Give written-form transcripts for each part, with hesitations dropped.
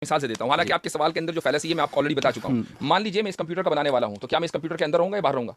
मिसाल से देता हूँ, हालांकि आपके सवाल के अंदर जो फैलेसी है मैं आपको ऑलरेडी बता चुका हूँ। मान लीजिए मैं इस कंप्यूटर का बनाने वाला हूँ, तो क्या मैं इस कंप्यूटर के अंदर रहूंगा या बाहर रहूंगा?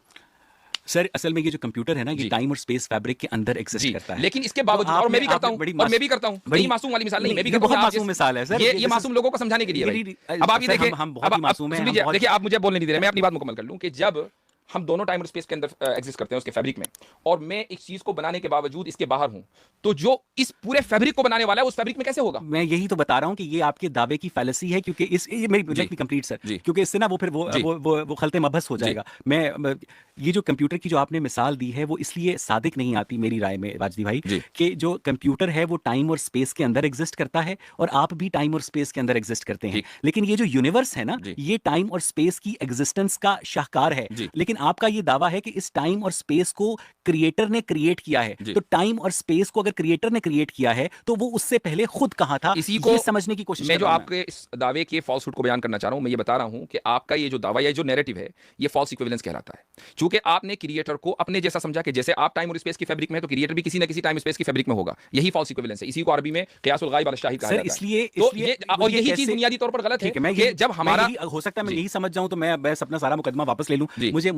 सर असल में ये जो कंप्यूटर है ना, ये टाइम और स्पेस फैब्रिक के अंदर एग्जिस्ट करता है। लेकिन इसके बावजूद, और मैं भी करता हूँ, और मैं भी करता हूँ, बड़ी मासूम वाली मिसाल नहीं, मैं भी करता हूँ। बहुत मासूम मिसाल है सर, ये मासूम लोगों को समझाने के लिए भाई। अब आप ये देखिए, हम बहुत ही मासूम हैं। देखिए आप मुझे बोलने नहीं दे रहे, मैं अपनी बात मुकम्मल कर लूं कि जब हम दोनों टाइम और स्पेस के अंदर एग्जिस्ट करते हैं उसके फैब्रिक में, और मैं एक चीज को बनाने के बावजूद इसके बाहर हूं, तो जो इस पूरे फैब्रिक को बनाने वाला है उस फैब्रिक में कैसे होगा? मैं यही तो बता रहा हूं कि ये आपके दावे की फैलेसी है, क्योंकि इस मेरी लेट मी कंप्लीट सर, क्योंकि इससे ना वो फिर वो खलते मबहस हो जाएगा। मैं ये जो कंप्यूटर की जो आपने मिसाल दी है वो इसलिए सादिक नहीं आती मेरी राय में वाजदी भाई, कि जो कंप्यूटर है वो टाइम और स्पेस के अंदर एग्जिस्ट करता है और आप भी टाइम और स्पेस के अंदर एग्जिस्ट करते हैं। लेकिन ये जो यूनिवर्स है ना, ये टाइम और स्पेस की एग्जिस्टेंस का शाहकार है। लेकिन आपका ये दावा है कि इस टाइम और स्पेस को क्रिएटर ने क्रिएट किया है। तो टाइम और स्पेस को अगर क्रिएटर ने क्रिएट किया है तो वो उससे पहले खुद कहां था, इसी को समझने की कोशिश मैं जो आपके इस दावे के फॉल्सहुड को बयान करना चाह रहा हूं, मैं ये बता रहा हूं कि आपका ये जो दावा या जो नैरेटिव है ये फॉल्स इक्विवेलेंस कहलाता है। क्योंकि आपने क्रिएटर को अपने जैसा समझा कि जैसे आप टाइम और स्पेस की फैब्रिक में है तो क्रिएटर भी किसी ना किसी टाइम स्पेस की फैब्रिक में होगा। यही फॉल्स इक्विवेलेंस है, इसी को अरबी में क़ियासुल गायब अला शाहिद कहा जाता है। इसलिए और यही चीज बुनियादी तौर पर गलत है कि जब हमारा हो सकता है मैं यही समझ जाऊं तो मैं बस अपना सारा मुकदमा वापस ले लूं।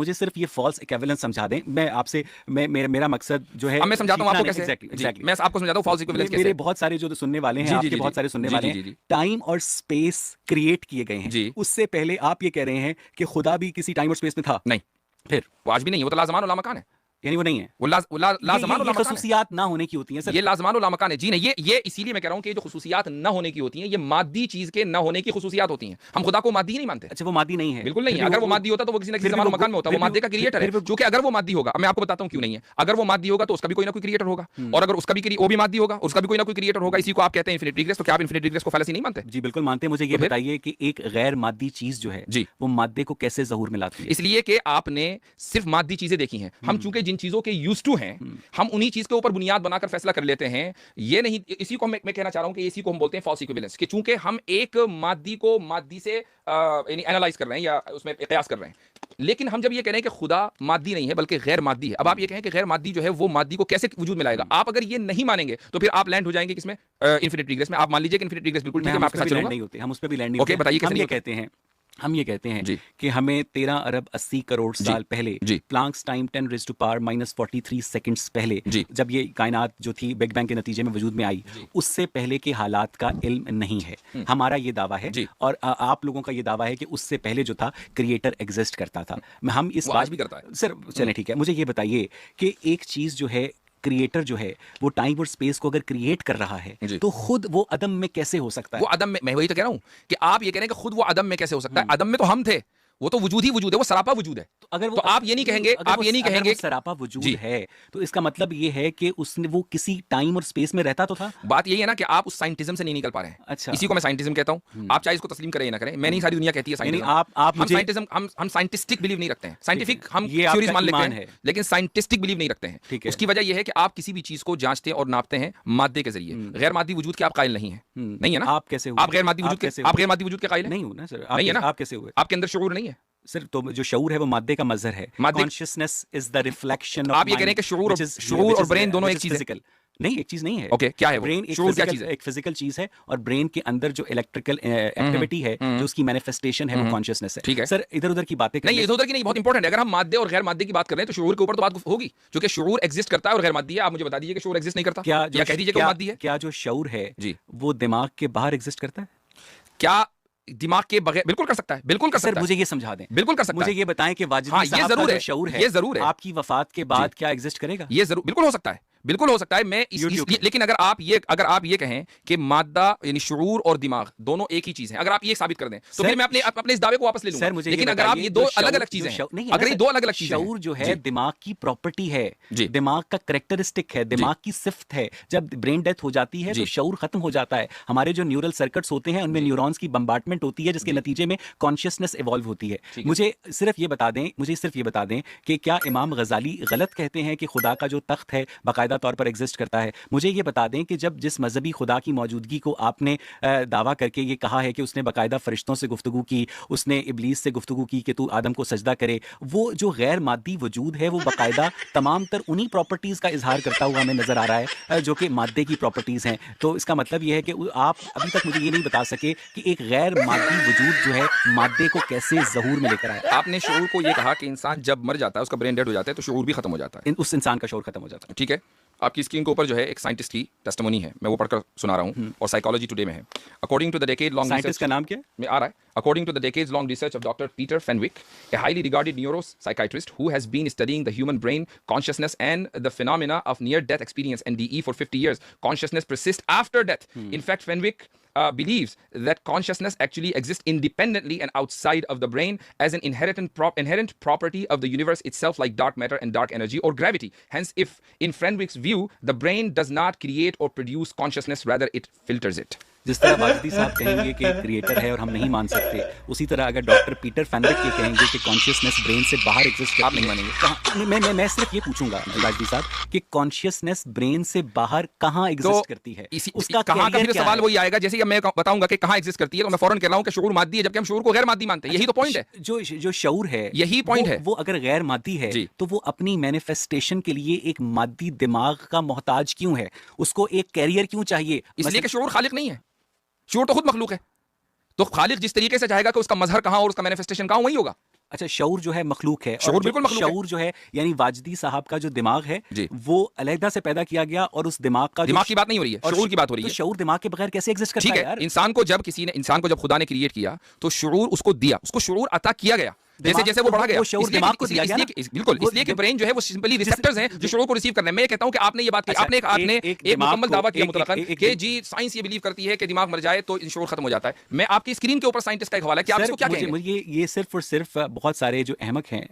मुझे सिर्फ ये फॉल्स इक्विवेलेंस समझा दें। मैं आपसे मेरा मकसद जो है, मैं समझाता हूं आपको कैसे। मैं आपको समझाता हूं फॉल्स इक्विवेलेंस कैसे। मेरे बहुत सारे जो सुनने वाले हैं, आपके बहुत सारे सुनने वाले हैं, टाइम और स्पेस क्रिएट किए गए हैं। उससे पहले आप ये कह रहे हैं कि खुदा भी किसी टाइम और स्पेस में था? नहीं, फिर वो आज भी नहीं है, वो तो लाज़मान और लामकान है। यानी वो नहीं है, वो लाज़मान और खुसूसियात ना होने की होती हैं सर। ये लाज़मान और लामकान है जी नहीं। ये इसीलिए मैं कह रहा हूं कि जो खुसूसियात ना होने की होती हैं ये मादी चीज के ना होने की खुसूसियात होती हैं। हम खुदा को मादी ही नहीं मानते। अच्छा, वो मादी नहीं है? बिल्कुल नहीं है। अगर वो मादी होता तो वो किसी न किसी ज़मान मकान में होता। वो मादे का क्रिएटर है। क्योंकि अगर वो मादी होगा, मैं आपको बताता हूं क्यों नहीं है। अगर वो मादी होगा तो उसका भी कोई ना कोई क्रिएटर होगा, और अगर उसका भी वो भी मादी होगा, उसका भी कोई ना कोई क्रिएटर होगा। इसी को आप कहते हैं इन्फिनिट रिग्रेस। तो क्या आप इन्फिनिट रिग्रेस को फैलेसी नहीं मानते? जी बिल्कुल मानते हैं। मुझे ये बताइए कि एक गैर मादी चीज जो है वो मादे को कैसे ज़हूर में लाती है? इसलिए कि आपने सिर्फ मादी चीजें देखी हैं। हम चूंकि जिन चीजों के यूज्ड टू हैं, हम उन्हीं चीज के ऊपर बुनियाद बनाकर फैसला कर लेते हैं। ये नहीं, इसी को मैं कहना चाह रहा हूं कि इसी को हम बोलते हैं फॉल्स इक्विवेलेंस, कि चूंकि हम एक मादी को मादी से यानी एनालाइज कर रहे हैं या उसमें कयास कर रहे हैं। लेकिन हम जब ये कह रहे हैं कि खुदा मादी नहीं है बल्कि गैर मादी है, अब आप ये कहें कि गैर मादी जो है वो मादी को कैसे वजूद में लाएगा? आप अगर ये नहीं मानेंगे तो फिर आप लैंड हो जाएंगे किसमें? इन्फिनिट रिग्रेस में। आप मान लीजिए कि इन्फिनिट रिग्रेस बिल्कुल ठीक है, मैं आपके साथ चलूंगा। नहीं होते हम उस पर भी लैंड नहीं होते। ओके, बताइए कैसे कहते हैं हम ये कहते हैं कि हमें 13 अरब 80 करोड़ साल पहले, प्लांक्स टाइम 10⁻⁻43 सेकंड्स पहले, जब ये कायनात जो थी बिग बैंग के नतीजे में वजूद में आई, उससे पहले के हालात का इल्म नहीं है। हमारा ये दावा है, और आप लोगों का ये दावा है कि उससे पहले जो था क्रिएटर एग्जिस्ट करता था। हम इस बात भी करता है सर। चलें ठीक है, मुझे ये बताइए कि एक चीज जो है, क्रिएटर जो है वो टाइम और स्पेस को अगर क्रिएट कर रहा है तो खुद वो अदम में कैसे हो सकता है? वो अदम में, मैं वही तो कह रहा हूं कि आप ये कह रहे हैं कि खुद वो अदम में कैसे हो सकता है? अदम में तो हम थे, वो तो वजूद ही वजूद है, वो सरापा वजूद है। तो अगर वो, तो आप ये नहीं कहेंगे, आप ये नहीं कहेंगे सरापा वजूद है तो इसका मतलब ये है कि उसने वो किसी टाइम और स्पेस में रहता तो था। बात यही है ना कि आप उस साइंटिज्म से नहीं निकल पा रहे हैं। अच्छा, इसी को मैं साइंटिज्म कहता हूं। आप चाहे इसको तस्लीम करें या ना करें, मैं नहीं, सारी दुनिया कहती है साइंटिज्म। हम साइंटिज्म, हम साइंटिस्टिक बिलीव नहीं रखते हैं। साइंटिफिक हम थ्योरीज मान लेते हैं, लेकिन साइंटिस्टिक बिलीव नहीं रखते हैं। उसकी वजह यह है कि आप किसी भी चीज को जांचते और नापते हैं मादे के जरिए। गैर मादी वजूद के आप कायल नहीं है, नहीं है ना? आप कैसे हुए? आप गैर मादी वजूद के, आप गैर मादी वजूद के कायल नहीं हो ना सर? नहीं है ना? आप कैसे हुए? आपके अंदर शऊर नहीं है सर। तो जो शऊर है वो मादे का मजहर है। Consciousness is the reflection of. आप ये कह रहे हैं कि शऊर और ब्रेन दोनों एक चीज है? नहीं, एक चीज नहीं है। ओके, क्या है वो? ब्रेन एक फिजिकल चीज है, और ब्रेन के अंदर जो इलेक्ट्रिकल एक्टिविटी है, जो उसकी मैनिफेस्टेशन है, वो कॉन्शियसनेस है। ठीक है सर, इधर उधर की बातें नहीं, इधर उधर की नहीं, बहुत इंपॉर्टेंट है। अगर हम मादे और गैर मादे की बात कर रहे हैं तो शऊर के ऊपर तो बात होगी, क्योंकि शऊर एग्जिस्ट करता है और गैर मादी है। आप मुझे बता दीजिए कि शऊर एग्जिस्ट नहीं करता, या कह दीजिए कि वो मादी है। क्या जो शऊर है वो दिमाग के बाहर एग्जिस्ट करता है? क्या दिमाग के बगैर? बिल्कुल कर सकता है, बिल्कुल कर सकता है। मुझे ये समझा दें, बिल्कुल कर सकता है। मुझे ये बताएं कि वाजिद ये जरूर है, शऊर है, ये जरूर है, आपकी वफात के बाद क्या एग्जिस्ट करेगा? ये जरूर, बिल्कुल हो सकता है, बिल्कुल हो सकता है। मैं लेकिन अगर आप ये कहें कि मादा यानी शऊर और दिमाग दोनों एक ही चीज है, अगर आप ये साबित कर दें तो फिर मैं अपने इस दावे को वापस ले लूंगा। लेकिन अगर आप ये दो अलग अलग चीजें हैं, अगर ये दो अलग अलग चीजें, शऊर जो है दिमाग की प्रॉपर्टी है, दिमाग का कैरेक्टरिस्टिक है, दिमाग की सिफ्त है। जब ब्रेन डेथ हो जाती है तो शऊर खत्म हो जाता है। हमारे जो न्यूरल सर्किट्स होते हैं उनमें न्यूरॉन्स की बम्बार्टमेंट होती है, जिसके नतीजे में कॉन्शियसनेस इवॉल्व होती है। मुझे सिर्फ ये बता दें कि क्या इमाम गजाली गलत कहते हैं कि खुदा का जो तख्त है बाकायदा ज़्यादा तौर पर एग्जिस्ट करता है। मुझे ये बता दें कि जब जिस मजहबी खुदा की मौजूदगी को आपने दावा करके ये कहा है कि उसने बाकायदा फरिश्तों से गुफ्तगू की, उसने इब्लीस से गुफ्तगू की कि तू आदम को सजदा करे, वो जो गैर मादी वजूद है वो बाकायदा तमाम तर उन्हीं प्रॉपर्टीज़ का इजहार करता हुआ हमें नज़र आ रहा है जो कि मादे की प्रॉपर्टीज़ हैं। तो इसका मतलब ये है कि आप अभी तक मुझे ये नहीं बता सके कि एक गैर मादी वजूद जो है मादे को कैसे ज़हूर में लेकर आए। आपने शऊर को ये कहा कि इंसान जब मर जाता है, उसका ब्रेन डेड हो जाता है, तो शऊर भी खत्म हो जाता है, उस इंसान का शऊर खत्म हो जाता है। ठीक है। आपकी स्क्रीन के ऊपर जो है एक साइंटिस्ट की टेस्टिमोनी है, मैं वो पढ़कर सुना रहा हूँ और साइकोलॉजी टुडे में है। According to the decade long scientist का नाम क्या है? में आ रहा है। According to the decades long research of Dr. Peter Fenwick, a highly regarded neuropsychiatrist who has been studying the human brain, consciousness, and the phenomena of near-death experience (NDE) for 50 years, consciousness persists after death. In fact, Fenwick believes that consciousness actually exists independently and outside of the brain as an inherent property of the universe itself, like dark matter and dark energy or gravity. Hence, if in Fenwick's view, the brain does not create or produce consciousness, rather it filters it. जिस तरह वाजदी साहब कहेंगे कि creator है और हम नहीं मान सकते, उसी तरह अगर डॉक्टर पीटर फैनविक ये कहेंगे कि कॉन्शियसनेस ब्रेन से बाहर एग्जिस्ट, आप नहीं मानेंगे। मैं सिर्फ ये पूछूंगा वाजदी साहब कि कॉन्शियसनेस ब्रेन से बाहर कहाँ एग्जिस्ट करती है, उसका कहाँ का फिर सवाल वही आएगा, जैसे कि मैं बताऊंगा कि कहाँ एग्जिस्ट करती है, तो मैं फौरन कह रहा हूँ कि शऊर मादी है, जबकि हम शऊर को गैर मादी मानते हैं। यही तो पॉइंट है। जो शऊर है, यही पॉइंट है। वो अगर गैर मादी है तो वो अपनी मैनिफेस्टेशन के लिए एक मादी दिमाग का मोहताज क्यों है? उसको एक कैरियर क्यों चाहिए? इसलिए कि शऊर खालिक नहीं है, शऊर तो खुद मखलूक है। तो खालिक जिस तरीके से चाहेगा कि उसका मजहर कहां और उसका मैनिफेस्टेशन कहां, वही होगा। अच्छा, शऊर जो है मखलूक है, शऊर बिल्कुल मखलूक है। शऊर जो है यानी वाजदी साहब का जो दिमाग है वो अलग से पैदा किया गया और उस दिमाग का दिमाग की बात नहीं हो रही है, शऊर की बात हो रही है। तो शऊर दिमाग के बगैर कैसे एग्जिस्ट करता है यार? इंसान को जब खुदा ने क्रिएट किया तो शऊर उसको दिया, उसको शऊर अता किया गया, जैसे जैसे वो बढ़ा गया, शऊर दिमाग को दिया गया ना? बिल्कुल, इसलिए कि ब्रेन जो है वो सिंपली रिसेप्टर्स हैं जो शऊर को रिसीव कर रहे हैं। मैं ये कहता हूं कि आपने ये बात की, आपने एक मुकम्मल दावा किया मुतलकन कि जी साइंस ये बिलीव करती है कि दिमाग मर जाए तो शऊर खत्म हो जाता है। मैं आपकी स्क्रीन के ऊपर साइंटिस्ट का एक हवाला है कि आप इसको क्या कहेंगे? मुझे ये सिर्फ और सिर्फ बहुत सारे जो अहमक हैं